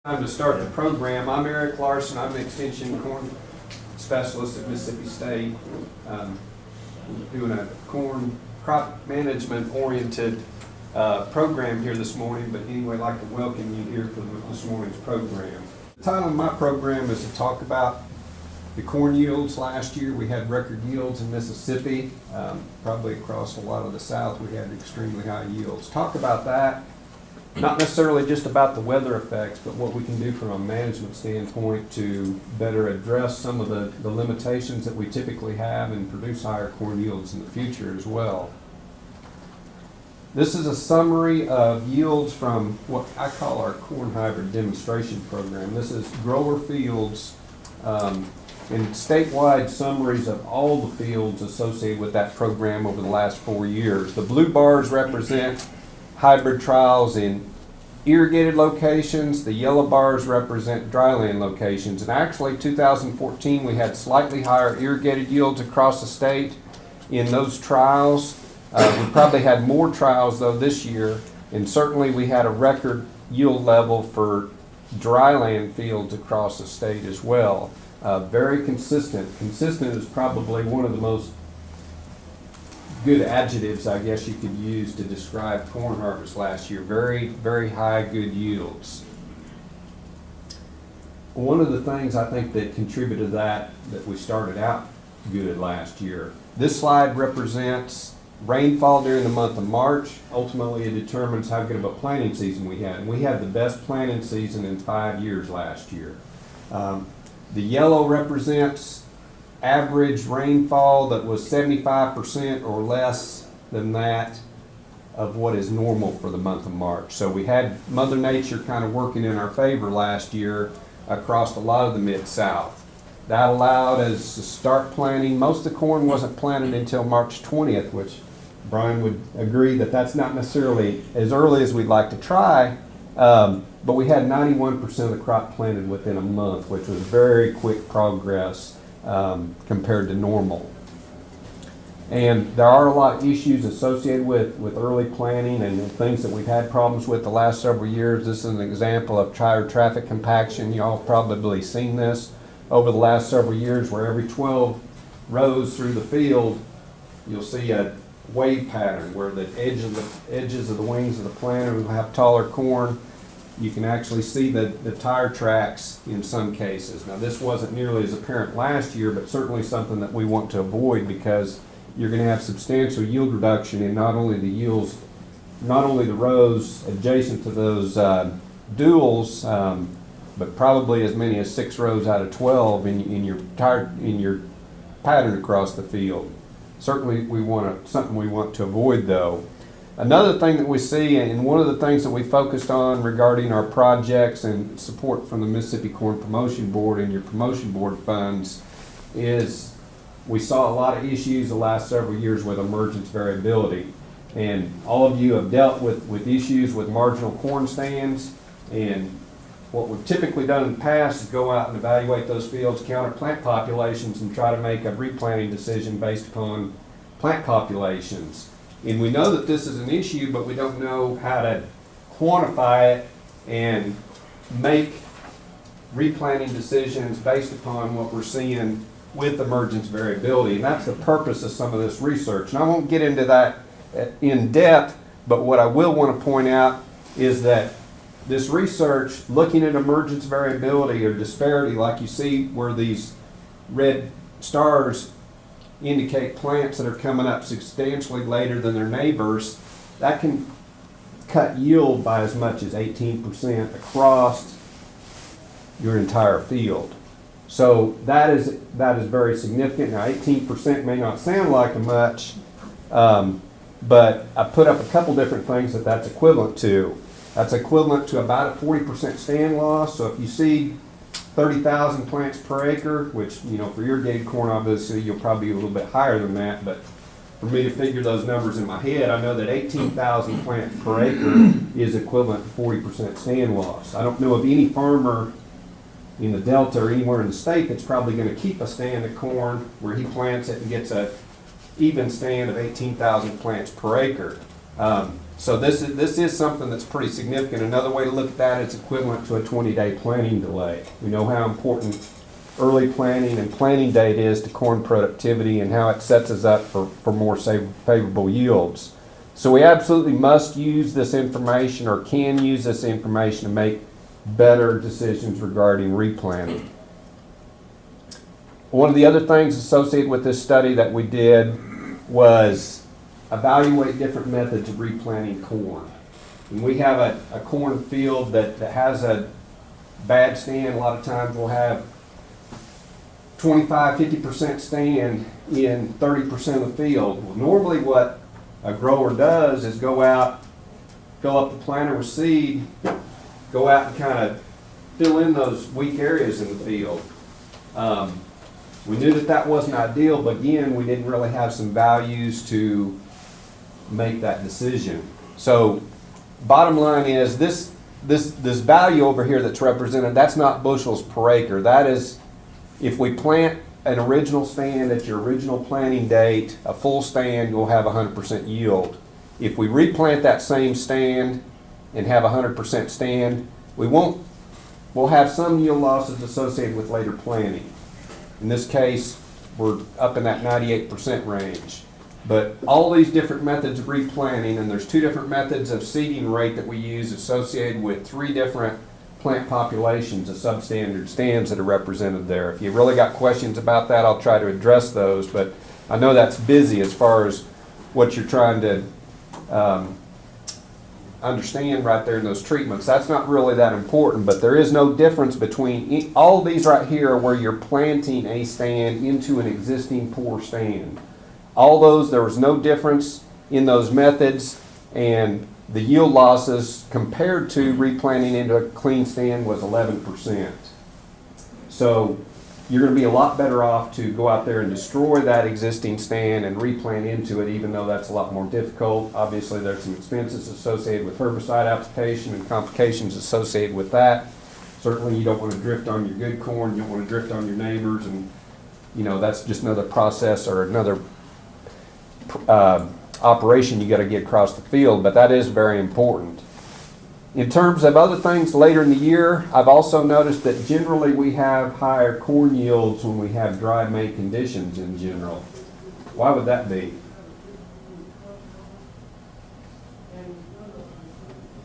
Time to start the program. I'm Erick Larson. I'm an extension corn specialist at Mississippi State. Doing a corn crop management oriented program here this morning, but anyway, I'd like to welcome you here for this morning's program. The title of my program is to talk about the corn yields. Last year we had record yields in Mississippi. Probably across a lot of the South we had extremely high yields. Talk about that. Not necessarily just about the weather effects, but what we can do from a management standpoint to better address some of the limitations that we typically have and produce higher corn yields in the future as well. This is a summary of yields from what I call our corn hybrid demonstration program. This is grower fields and statewide summaries of all the fields associated with that program over the last 4 years. The blue bars represent hybrid trials in irrigated locations. The yellow bars represent dryland locations. And actually, 2014, we had slightly higher irrigated yields across the state in those trials. We probably had more trials, though, this year. And certainly, we had a record yield level for dryland fields across the state as well. Very consistent. Consistent is probably one of the most good adjectives, I guess you could use to describe corn harvest last year. Very, very high good yields. One of the things I think that contributed to that we started out good last year. This slide represents rainfall during the month of March. Ultimately, it determines how good of a planting season we had. And we had the best planting season in 5 years last year. The yellow represents average rainfall that was 75% or less than that of what is normal for the month of March. So we had Mother Nature kind of working in our favor last year across a lot of the Mid-South. That allowed us to start planting. Most of the corn wasn't planted until March 20th, which Brian would agree that that's not necessarily as early as we'd like to try, but we had 91% of the crop planted within a month, which was very quick progress compared to normal. And there are a lot of issues associated with early planting and things that we've had problems with the last several years. This is an example of tire traffic compaction. You all probably seen this over the last several years, where every 12 rows through the field you'll see a wave pattern where the edges of the wings of the planter will have taller corn. You can actually see the tire tracks in some cases. Now, this wasn't nearly as apparent last year, but certainly something that we want to avoid, because you're going to have substantial yield reduction in not only the yields, not only the rows adjacent to those duals, but probably as many as 6 rows out of 12 in your pattern across the field. Certainly, something we want to avoid, though. Another thing that we see, and one of the things that we focused on regarding our projects and support from the Mississippi Corn Promotion Board and your promotion board funds, is we saw a lot of issues the last several years with emergence variability. And all of you have dealt with issues with marginal corn stands. And what we've typically done in the past is go out and evaluate those fields, counter plant populations, and try to make a replanting decision based upon plant populations. And we know that this is an issue, but we don't know how to quantify it and make replanting decisions based upon what we're seeing with emergence variability. And that's the purpose of some of this research. And I won't get into that in depth, but what I will want to point out is that this research, looking at emergence variability or disparity, like you see where these red stars indicate plants that are coming up substantially later than their neighbors, that can cut yield by as much as 18% across your entire field. So that is very significant. Now, 18% may not sound like much, but I put up a couple different things that's equivalent to. That's equivalent to about a 40% stand loss. So if you see 30,000 plants per acre, which, for irrigated corn, obviously, you'll probably be a little bit higher than that. But for me to figure those numbers in my head, I know that 18,000 plants per acre is equivalent to 40% stand loss. I don't know of any farmer in the Delta or anywhere in the state that's probably going to keep a stand of corn where he plants it and gets a even stand of 18,000 plants per acre. So this is something that's pretty significant. Another way to look at that, it's equivalent to a 20-day planting delay. We know how important early planting and planting date is to corn productivity and how it sets us up for more favorable yields. So we absolutely must use this information, or can use this information, to make better decisions regarding replanting. One of the other things associated with this study that we did was evaluate different methods of replanting corn. When we have a corn field that has a bad stand, a lot of times we'll have 25-50% stand in 30% of the field. Well, normally what a grower does is go out, fill up the planter with seed, go out and kind of fill in those weak areas in the field. We knew that wasn't ideal, but again, we didn't really have some values to make that decision. So bottom line is this value over here that's represented, that's not bushels per acre. That is, if we plant an original stand at your original planting date, a full stand, you'll have 100% yield. If we replant that same stand and have 100% stand, we'll have some yield losses associated with later planting. In this case, we're up in that 98% range. But all these different methods of replanting, and there's 2 different methods of seeding rate that we use associated with 3 different plant populations of substandard stands that are represented there. If you've really got questions about that, I'll try to address those, but I know that's busy as far as what you're trying to understand right there in those treatments. That's not really that important, but there is no difference between all of these right here where you're planting a stand into an existing poor stand. All those, there was no difference in those methods, and the yield losses compared to replanting into a clean stand was 11%. So you're going to be a lot better off to go out there and destroy that existing stand and replant into it, even though that's a lot more difficult. Obviously, there's some expenses associated with herbicide application and complications associated with that. Certainly, you don't want to drift on your good corn. You don't want to drift on your neighbors, and that's just another process or another operation you got to get across the field, but that is very important. In terms of other things later in the year, I've also noticed that generally we have higher corn yields when we have dry May conditions in general. Why would that be?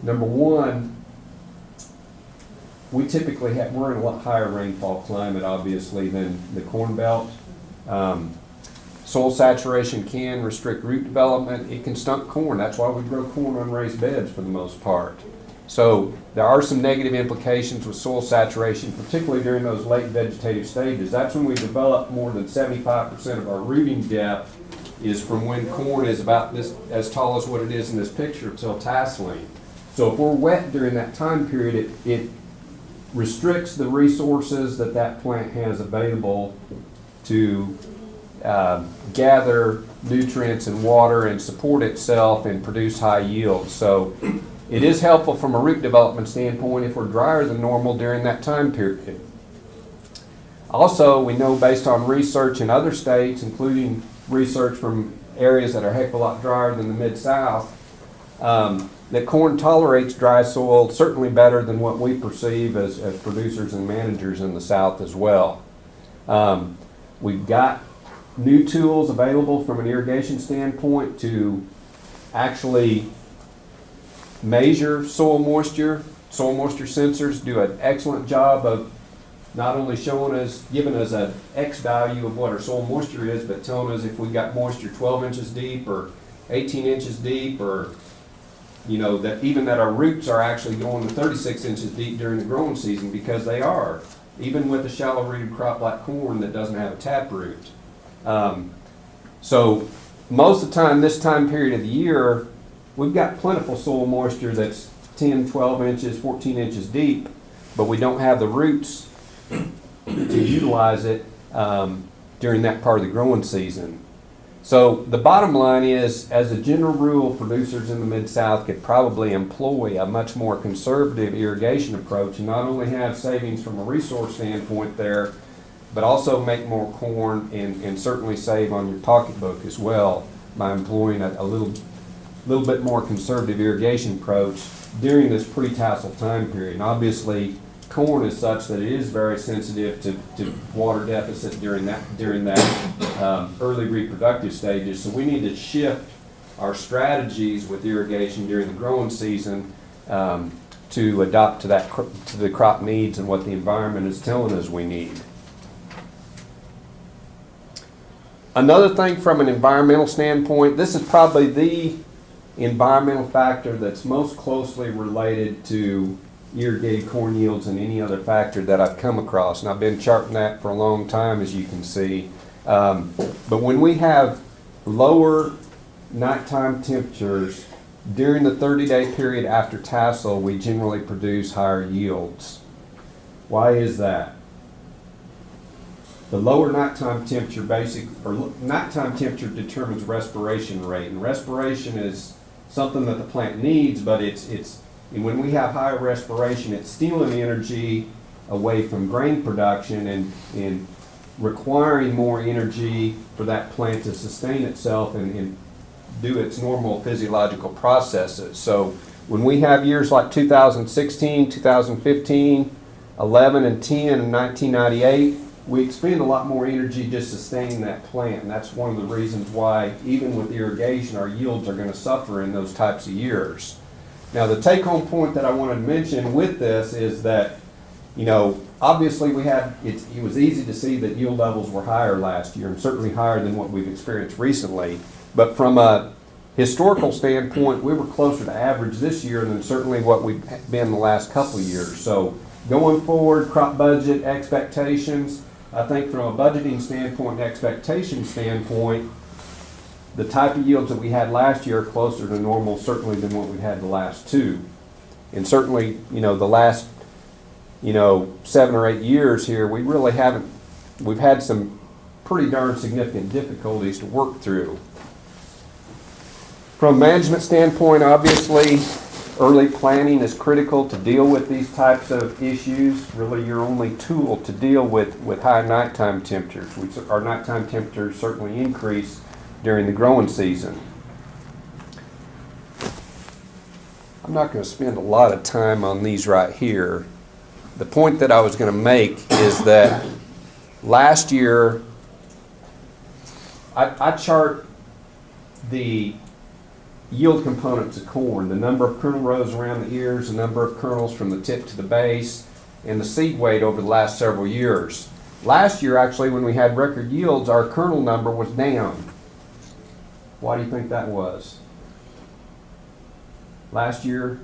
Number one, we typically we're in a lot higher rainfall climate, obviously, than the Corn Belt. Soil saturation can restrict root development. It can stunt corn. That's why we grow corn on raised beds for the most part. So there are some negative implications with soil saturation, particularly during those late vegetative stages. That's when we develop more than 75% of our rooting depth is from when corn is about this as tall as what it is in this picture till tasseling. So if we're wet during that time period, it restricts the resources that plant has available to gather nutrients and water and support itself and produce high yields. So it is helpful from a root development standpoint if we're drier than normal during that time period. Also, we know based on research in other states, including research from areas that are a heck of a lot drier than the Mid-South, that corn tolerates dry soil certainly better than what we perceive as producers and managers in the South as well. We've got new tools available from an irrigation standpoint to actually measure soil moisture. Soil moisture sensors do an excellent job of not only giving us an X value of what our soil moisture is, but telling us if we've got moisture 12 inches deep or 18 inches deep, or that our roots are actually going to 36 inches deep during the growing season, because they are, even with a shallow rooted crop like corn that doesn't have a taproot. So most of the time, this time period of the year, we've got plentiful soil moisture that's 10, 12 inches, 14 inches deep, but we don't have the roots to utilize it during that part of the growing season. So the bottom line is, as a general rule, producers in the Mid-South could probably employ a much more conservative irrigation approach and not only have savings from a resource standpoint there, but also make more corn and certainly save on your pocketbook as well by employing a little little bit more conservative irrigation approach during this pre-tassel time period. And obviously, corn is such that it is very sensitive to water deficit during that early reproductive stages. So we need to shift our strategies with irrigation during the growing season to adapt to the crop needs and what the environment is telling us we need. Another thing from an environmental standpoint, this is probably the environmental factor that's most closely related to irrigated corn yields than any other factor that I've come across. And I've been charting that for a long time, as you can see. But when we have lower nighttime temperatures during the 30-day period after tassel, we generally produce higher yields. Why is that? The lower nighttime temperature nighttime temperature determines respiration rate, and respiration is something that the plant needs, but and when we have higher respiration, it's stealing energy away from grain production and requiring more energy for that plant to sustain itself and do its normal physiological processes. So when we have years like 2016, 2015, 11 and 10 and 1998, we expend a lot more energy just sustaining that plant. And that's one of the reasons why, even with irrigation, our yields are going to suffer in those types of years. Now, the take-home point that I wanted to mention with this is that, obviously it was easy to see that yield levels were higher last year, and certainly higher than what we've experienced recently. But from a historical standpoint, we were closer to average this year than certainly what we've been the last couple of years. So going forward, crop budget expectations, I think from a budgeting standpoint and expectation standpoint, the type of yields that we had last year are closer to normal certainly than what we had the last two. And certainly, the last, 7 or 8 years here, we really we've had some pretty darn significant difficulties to work through. From a management standpoint, obviously, early planning is critical to deal with these types of issues. Really your only tool to deal with high nighttime temperatures. Our nighttime temperatures certainly increase during the growing season. I'm not going to spend a lot of time on these right here. The point that I was going to make is that last year I chart the yield components of corn, the number of kernel rows around the ears, the number of kernels from the tip to the base, and the seed weight over the last several years. Last year, actually, when we had record yields, our kernel number was down. Why do you think that was? Last year,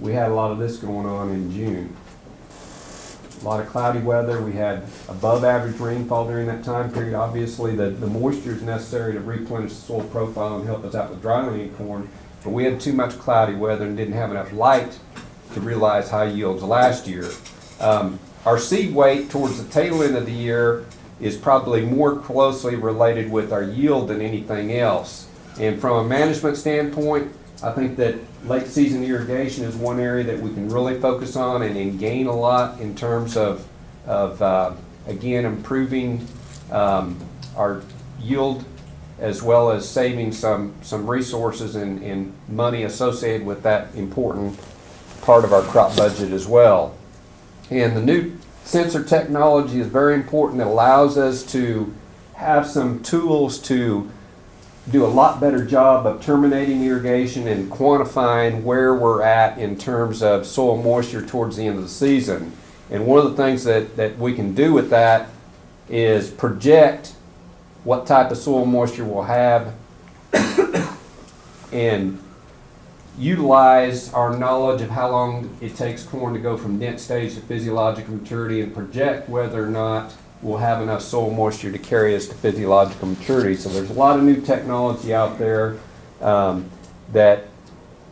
we had a lot of this going on in June. A lot of cloudy weather. We had above average rainfall during that time period. Obviously, the moisture is necessary to replenish the soil profile and help us out with dryland corn. But we had too much cloudy weather and didn't have enough light to realize high yields last year. Our seed weight towards the tail end of the year is probably more closely related with our yield than anything else. And from a management standpoint, I think that late season irrigation is one area that we can really focus on and gain a lot in terms of again, improving our yield as well as saving some resources and money associated with that important part of our crop budget as well. And the new sensor technology is very important. It allows us to have some tools to do a lot better job of terminating irrigation and quantifying where we're at in terms of soil moisture towards the end of the season. And one of the things that we can do with that is project what type of soil moisture we'll have and utilize our knowledge of how long it takes corn to go from dent stage to physiological maturity and project whether or not we'll have enough soil moisture to carry us to physiological maturity. So there's a lot of new technology out there that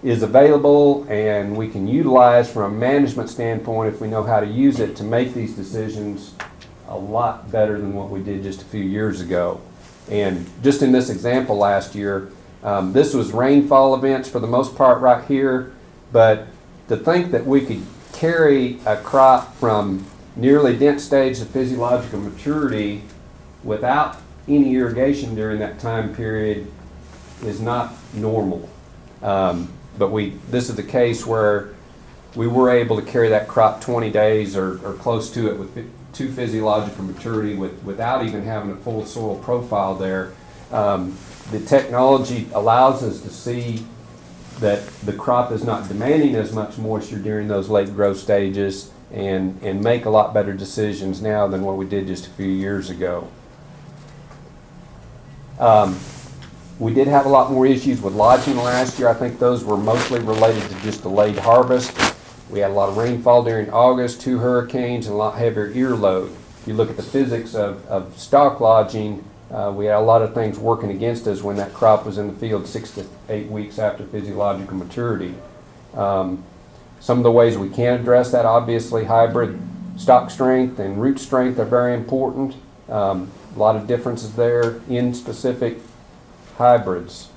is available and we can utilize from a management standpoint if we know how to use it to make these decisions a lot better than what we did just a few years ago. And just in this example last year, this was rainfall events for the most part right here, but to think that we could carry a crop from nearly dent stage to physiological maturity without any irrigation during that time period is not normal. But this is the case where we were able to carry that crop 20 days or close to it with to physiological maturity without even having a full soil profile there. The technology allows us to see that the crop is not demanding as much moisture during those late growth stages and make a lot better decisions now than what we did just a few years ago. We did have a lot more issues with lodging last year. I think those were mostly related to just delayed harvest. We had a lot of rainfall during August, 2 hurricanes, and a lot heavier ear load. If you look at the physics of stock lodging, we had a lot of things working against us when that crop was in the field 6 to 8 weeks after physiological maturity. Some of the ways we can address that, obviously, hybrid stock strength and root strength are very important. A lot of differences there in specific hybrids.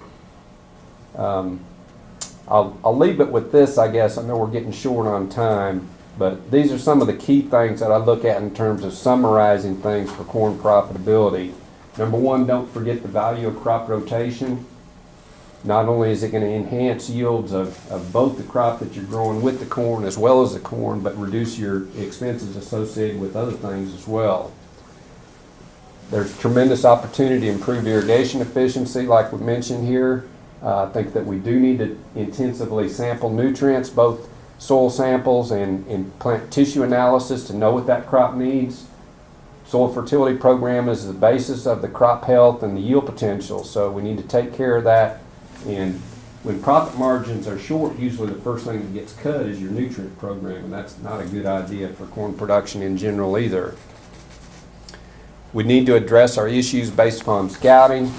I'll leave it with this, I guess. I know we're getting short on time, but these are some of the key things that I look at in terms of summarizing things for corn profitability. Number one, don't forget the value of crop rotation. Not only is it going to enhance yields of both the crop that you're growing with the corn as well as the corn, but reduce your expenses associated with other things as well. There's tremendous opportunity to improve irrigation efficiency, like we mentioned here. I think that we do need to intensively sample nutrients, both soil samples and plant tissue analysis to know what that crop needs. Soil fertility program is the basis of the crop health and the yield potential, so we need to take care of that. And when profit margins are short, usually the first thing that gets cut is your nutrient program, and that's not a good idea for corn production in general either. We need to address our issues based upon scouting.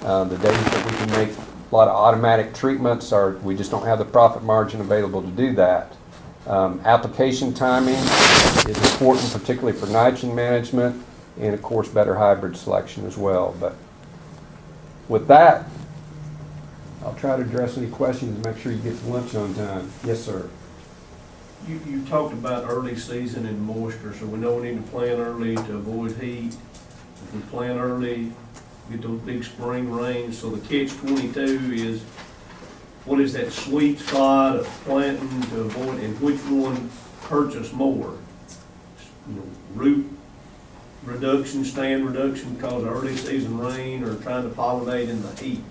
The days that we can make a lot of automatic treatments, we just don't have the profit margin available to do that. Application timing is important, particularly for nitrogen management, and of course better hybrid selection as well. But with that, I'll try to address any questions and make sure you get to lunch on time. Yes, sir. You talked about early season and moisture, so we know we need to plant early to avoid heat. If we plant early, get those big spring rains. So the catch-22 is, what is that sweet spot of planting to avoid, and which one hurts us more? You know, root reduction, stand reduction because of early season rain, or trying to pollinate in the heat?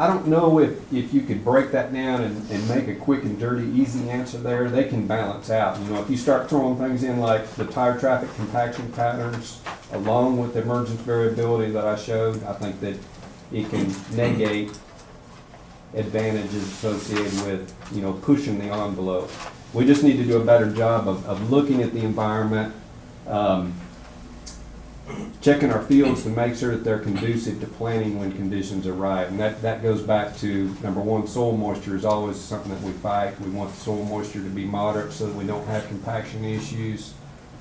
I don't know if you could break that down and make a quick and dirty, easy answer there. They can balance out. You know, if you start throwing things in like the tire traffic compaction patterns, along with the emergence variability that I showed, I think that it can negate advantages associated with, you know, pushing the envelope. We just need to do a better job of looking at the environment, checking our fields to make sure that they're conducive to planting when conditions are right. And that goes back to, number one, soil moisture is always something that we fight. We want the soil moisture to be moderate so that we don't have compaction issues.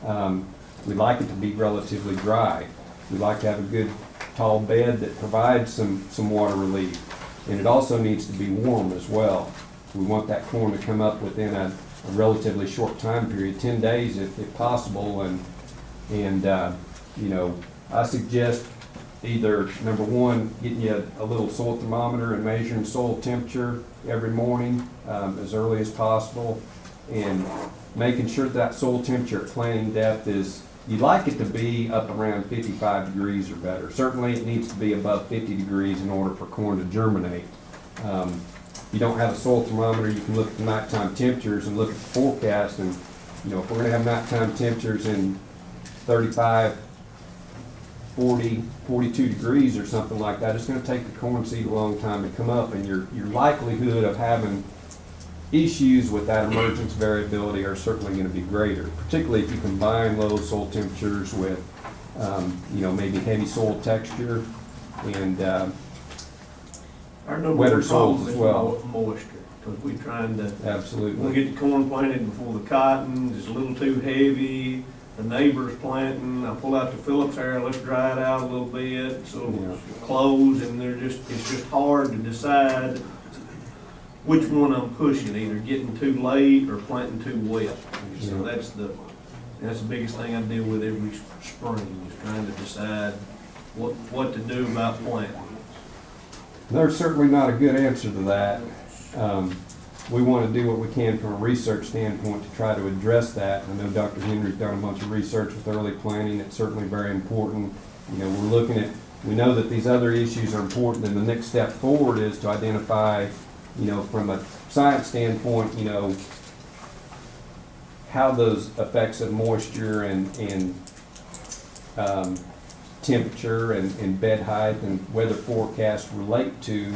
We like it to be relatively dry. We like to have a good tall bed that provides some water relief. And it also needs to be warm as well. We want that corn to come up within a relatively short time period, 10 days if possible. And you know, I suggest either, number one, getting you a little soil thermometer and measuring soil temperature every morning as early as possible, and making sure that soil temperature at planting depth is, you'd like it to be up around 55 degrees or better. Certainly it needs to be above 50 degrees in order for corn to germinate. If you don't have a soil thermometer, you can look at the nighttime temperatures and look at the forecast, and you know, if we're going to have nighttime temperatures in 35, 40, 42 degrees or something like that, it's going to take the corn seed a long time to come up, and your likelihood of having issues with that emergence variability are certainly going to be greater, particularly if you combine low soil temperatures with you know, maybe heavy soil texture and wetter soils as well. Moisture, because we're trying to absolutely get the corn planted before the cotton is a little too heavy. The neighbor's planting, I pull out the Phillips hair, let's dry it out a little bit, so it's close, and it's just hard to decide which one I'm pushing, either getting too late or planting too wet. So that's And that's the biggest thing I deal with every spring, is trying to decide what to do about planting. There's certainly not a good answer to that. We want to do what we can from a research standpoint to try to address that. I know Dr. Henry's done a bunch of research with early planting. It's certainly very important. You know, we're looking at, we know that these other issues are important, and the next step forward is to identify, you know, from a science standpoint, you know, how those effects of moisture and temperature and bed height and weather forecast relate to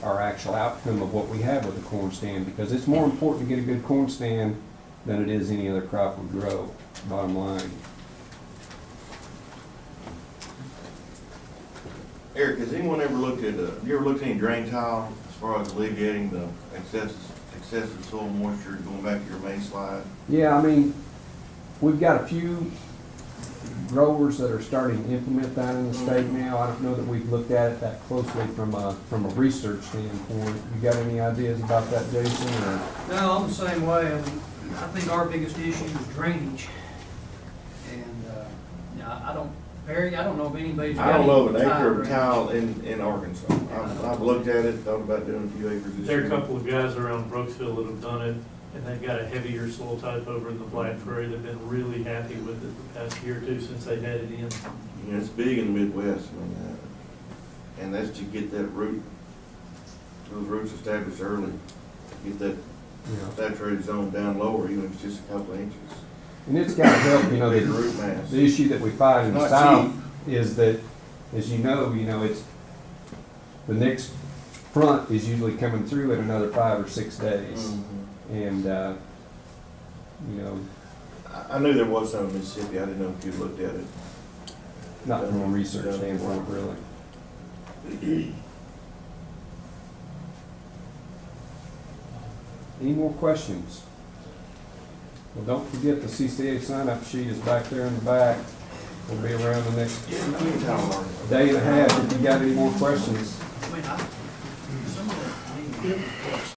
our actual outcome of what we have with the corn stand, because it's more important to get a good corn stand than it is any other crop we grow, bottom line. Eric, has anyone ever looked at, have you ever looked at any drain tile as far as alleviating the excessive soil moisture, going back to your main slide? Yeah, I mean, we've got a few growers that are starting to implement that in the state now. I don't know that we've looked at it that closely from a research standpoint. You got any ideas about that, Jason, or? No, I'm the same way. I mean, I think our biggest issue is drainage. And, I don't, Barry, I don't know if anybody's. I don't know of an got any acre of drainage. tile in Arkansas. I've looked at it, thought about doing a few acres this There are year. a couple of guys around Brooksville that have done it, and they've got a heavier soil type over in the Black Prairie. They've been really happy with it the past year or two since they had it in. You know, it's big in the Midwest, I mean, and that's to get that root, those roots established early. Get that Yeah. saturated zone down lower, even if it's just a couple of inches. And it's got to help, you know, Bigger the, root mass. the issue that we find in the It's south not is that, as you know, it's, the next front is usually coming through in another 5 or 6 days. Mhm. And, you know, I knew there was some in Mississippi, I didn't know if you looked at it. not from a research standpoint, really. Any more questions? Well, don't forget the CCA sign-up sheet is back there in the back. We'll be around the next day and a half if you got any more questions. I mean, some of it, I mean,